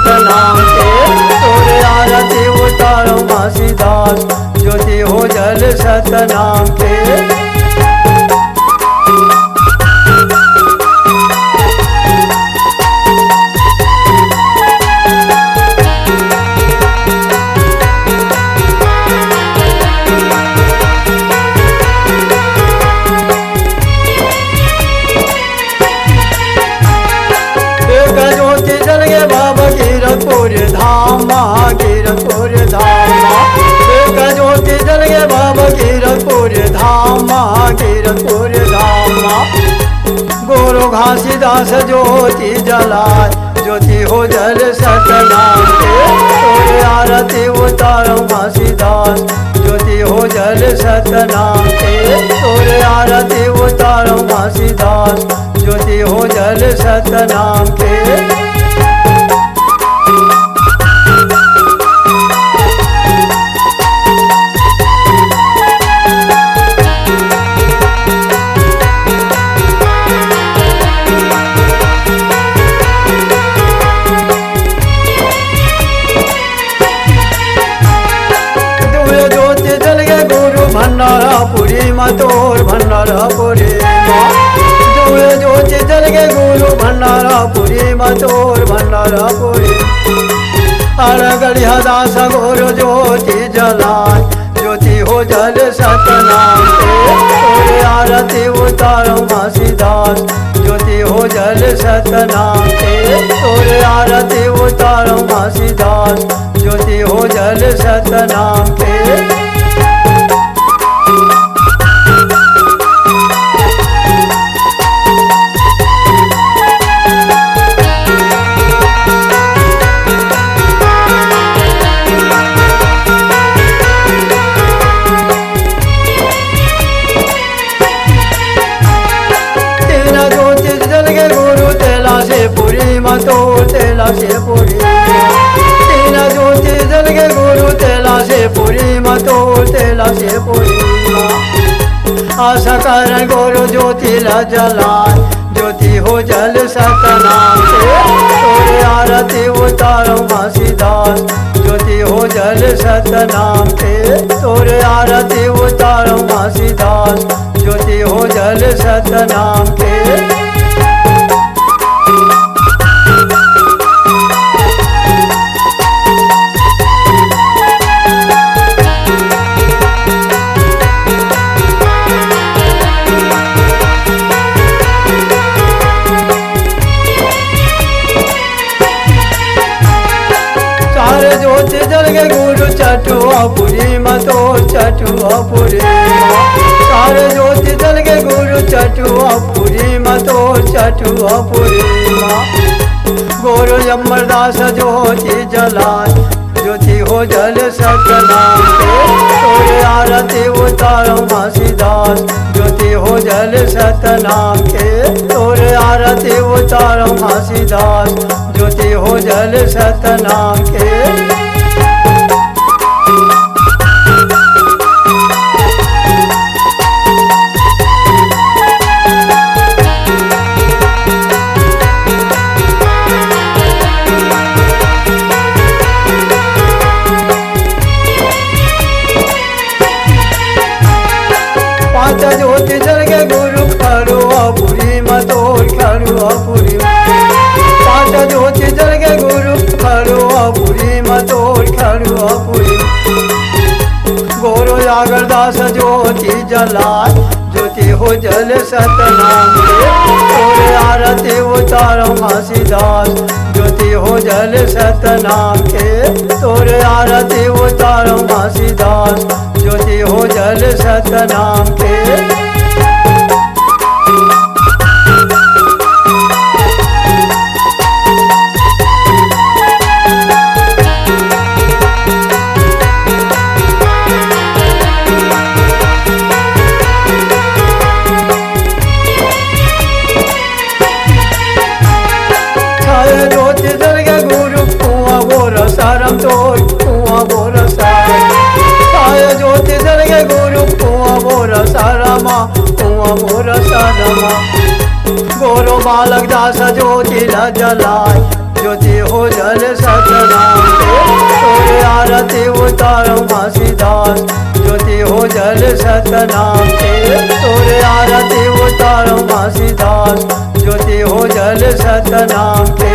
सतनाम के। तोरे आरती उतारो घासीदास ज्योति हो जल सतनाम के। ज्योति जल गे बाबा कीरतपुर धाम कीरतपुर धाम। एक ज्योति जल गे बाबा कीरतपुर धाम कीरतपुर धाम। गुरु घासीदास ज्योति जलाय ज्योति हो जल सतनाम के। तोरे आरती उतारो घासीदास ज्योति हो जल सतनाम के। तोरे आरती उतारो घासीदास ज्योति हो जल सतनाम के। ज्योति जल गे गुरु भंडारापुरी मतोर भंडारापुरी। ज्योति जल गे गुरु भंडारापुरी मतोर भंडारापुरी। अरगढ़िया दास गुरु ज्योति जलाय ज्योति हो जल सतनाम के। तोरे आरती उतारो घासीदास ज्योति हो जल सतनाम के। तोरे आरती उतारो घासीदास ज्योति हो जल सतनाम के। मतोर तेला से पूरी। तीन ज्योति जल गे गुरु तेला से पूरी मतोर तेला से पूरी। आशा कर गुरु ज्योति जलाय ज्योति हो जल सतनाम के। तोरे आरती उतारो घासीदास ज्योति हो जल सतनाम के। तोरे आरती उतारो घासीदास ज्योति हो जल सतनाम के। ज्योति जल गे गुरु चटुआपुरी मतोर चटुआपुरी। सारे ज्योति जल गे गुरु चटुआपुरी मतोर चटुआपुरी। गुरु अमरदास ज्योति जलाय ज्योति हो जल सतनाम के। तोरे आरती उतारो घासीदास ज्योति हो जल सतनाम के। तोरे आरती उतारो घासीदास ज्योति हो जल सतनाम के। ज्योति जल गे गुरु खरुआपुरी मतोर खरुआपुरी। पांच ज्योति जल गे गुरु खरुआपुरी मतोर खरुआपुरी। गुरु जागरदास ज्योति जलाय ज्योति हो जल सतनाम के। तोरे आरती उतारो घासीदास ज्योति हो जल सतनाम के। तोरे आरती उतारो घासीदास ज्योति हो जल सतनाम के। ज्योति जल गे गुरु कुआं बोर सारम तोर कुआं बोर सारम। ज्योति जल गे गुरु कुआं बोर सारमा कुआं बोर सारमा। गुरु बालक दास ज्योति जलाय ज्योति हो जल जल सतनाम के, तोरे आरती उतारो घासीदास, ज्योति हो जल सतनाम के, तोरे आरती उतारो घासीदास, ज्योति हो जल सतनाम के।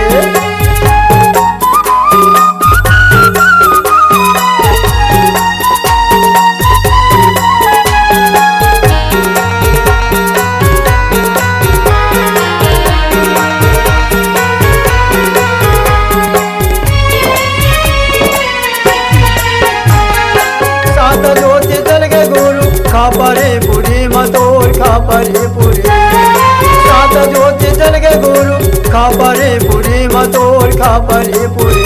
ज्योति जल के गुरु खापरे पुरी मतोर खापरे पुरी, सात ज्योति जल के गुरु खापरे पुरी मतोर खापरे पुरी,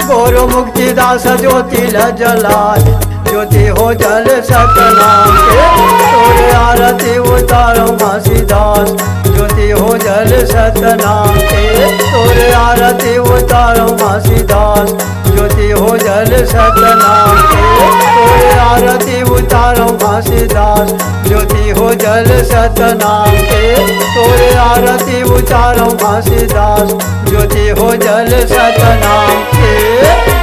गुरु मुक्तिदास ज्योति जलाय, ज्योति हो जल सतनाम के, तोरे आरती उतारो घासीदास, ज्योति हो जल सतनाम के, तोरे आरती उतारो घासीदास, ज्योति हो जल सतनाम के, तोरे आरती उतारो घासीदास, ज्योति हो जल सतनाम के, तोरे आरती उतारो घासीदास, ज्योति हो जल सतनाम के।